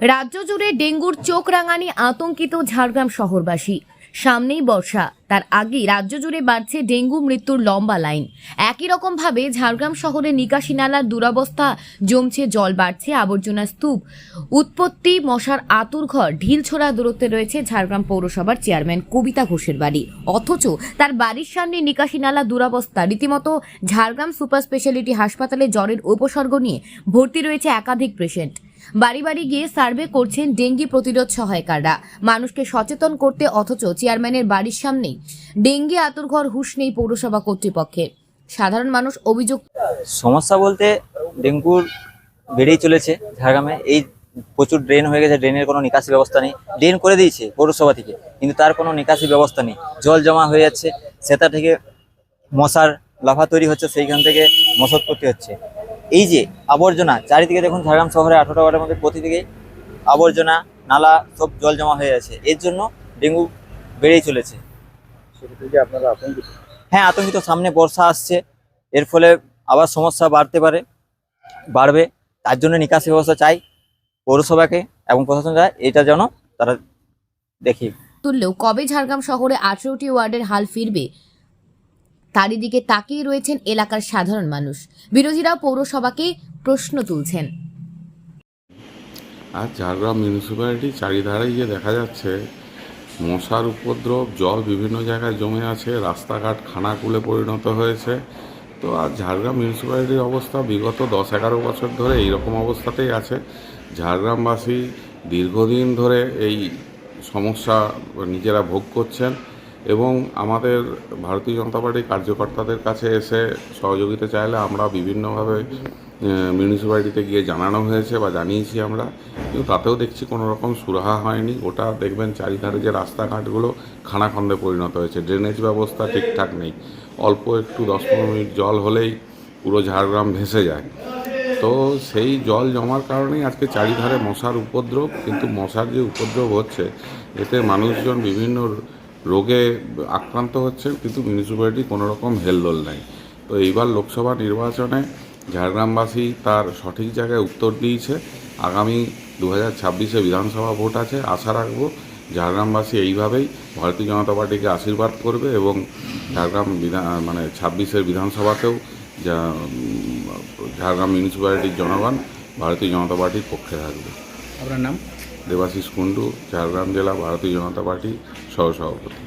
রাজ্য জুড়ে ডেঙ্গুর চোখ রাঙানি আতঙ্কিত ঝাড়গ্রাম শহরবাসী। সামনেই বর্ষা, তার আগেই রাজ্য জুড়ে বাড়ছে ডেঙ্গু মৃত্যুর লম্বা লাইন। একই রকম ভাবে ঝাড়গ্রাম শহরে নিকাশি নালার দুরবস্থা, জমছে জল, বাড়ছে আবর্জনা স্তূপ, উৎপত্তি মশার আতুরঘর। ঢিলছোড়া দূরত্বে রয়েছে ঝাড়গ্রাম পৌরসভার চেয়ারম্যান কবিতা ঘোষের বাড়ি, অথচ তার বাড়ির সামনে নিকাশি নালা দুরবস্থা। রীতিমতো ঝাড়গ্রাম সুপার স্পেশালিটি হাসপাতালে জ্বরের উপসর্গ নিয়ে ভর্তি রয়েছে একাধিক পেশেন্ট। বাড়ি বাড়ি গিয়ে সার্ভে করছেন ডেঙ্গি প্রতিরোধ সহায়িকারা, মানুষকে সচেতন করতে, অথচ চেয়ারম্যানের বাড়ির সামনেই ডেঙ্গি আতুরঘর, হুঁশ নেই পৌরসভা কর্তৃপক্ষের। সাধারণ মানুষ অভিযোগ, সমস্যা বলতে ডেঙ্গুর বেড়েই চলেছে ঝাড়গ্রামে। এই প্রচুর ড্রেন হয়ে গেছে, ড্রেনের কোনো নিকাশি ব্যবস্থা নেই। ড্রেন করে দিয়েছে পৌরসভা থেকে, কিন্তু তার কোনো নিকাশি ব্যবস্থা নেই। জল জমা হয়ে যাচ্ছে, সেটা থেকে মশার লাফা তৈরি হচ্ছে, সেইখান থেকে মশাৎপত্তি হচ্ছে। এই যে আবর্জনা চারিদিকে দেখুন, ঝাড়গ্রাম শহরে 18টা ওয়ার্ডের মধ্যে প্রতিদিকে আবর্জনা, নালা সব জল জমা হয়ে আছে। এর জন্য ডেঙ্গু বেড়েই চলেছে। আপনারা আতঙ্কিত? হ্যাঁ, আতঙ্কিত। সামনে বর্ষা আসছে, এর ফলে আবার সমস্যা বাড়বে। তার জন্য নিকাশি ব্যবস্থা চাই পৌরসভাকে এবং প্রশাসন চায়, এটা যেন তারা দেখি। তুললেও কবে ঝাড়গ্রাম শহরে 18টি ওয়ার্ডের হাল ফিরবে তারই দিকে তাকিয়ে রয়েছেন এলাকার সাধারণ মানুষ। বিরোধীরা পৌরসভাকে প্রশ্ন তুলছেন। আর ঝাড়গ্রাম মিউনিসিপ্যালিটি চারিধারেই যে দেখা যাচ্ছে মশার উপদ্রব, জল বিভিন্ন জায়গায় জমে আছে, রাস্তাঘাট খানাকুলে পরিণত হয়েছে। তো আর ঝাড়গ্রাম মিউনিসিপ্যালিটির অবস্থা বিগত 10-11 বছর ধরে এইরকম অবস্থাতেই আছে। ঝাড়গ্রামবাসী দীর্ঘদিন ধরে এই সমস্যা নিজেরা ভোগ করছেন এবং আমাদের ভারতীয় জনতা পার্টির কার্যকর্তাদের কাছে এসে সহযোগিতা চাইলে আমরা বিভিন্নভাবে মিউনিসিপ্যালিটিতে গিয়ে জানানো হয়েছে বা জানিয়েছি আমরা, কিন্তু তাতেও দেখছি কোনো রকম সুরাহা হয়নি। ওটা দেখবেন চারিধারে যে রাস্তাঘাটগুলো খানাখন্দে পরিণত হয়েছে, ড্রেনেজ ব্যবস্থা ঠিকঠাক নেই। অল্প একটু 10-15 মিনিট জল হলেই পুরো ঝাড়গ্রাম ভেসে যায়। তো সেই জল জমার কারণেই আজকে চারিধারে মশার উপদ্রব। কিন্তু মশার যে উপদ্রব হচ্ছে, এতে মানুষজন বিভিন্ন রোগে আক্রান্ত হচ্ছে, কিন্তু মিউনিসিপ্যালিটি কোনো রকম হেলদোল নেই। তো এইবার লোকসভা নির্বাচনে ঝাড়গ্রামবাসী তার সঠিক জায়গায় উত্তর দিয়েছে। আগামী 2026-এ বিধানসভা ভোট আছে। আশা রাখবো ঝাড়গ্রামবাসী এইভাবেই ভারতীয় জনতা পার্টিকে আশীর্বাদ করবে এবং ঝাড়গ্রাম 26-এর বিধানসভাতেও ঝাড়গ্রাম মিউনিসিপ্যালিটির জনগণ ভারতীয় জনতা পার্টির পক্ষে থাকবে। আপনার নাম? দেবাশিস কুণ্ডু, ঝাড়গ্রাম জেলা ভারতীয় জনতা পার্টি সহসভাপতি।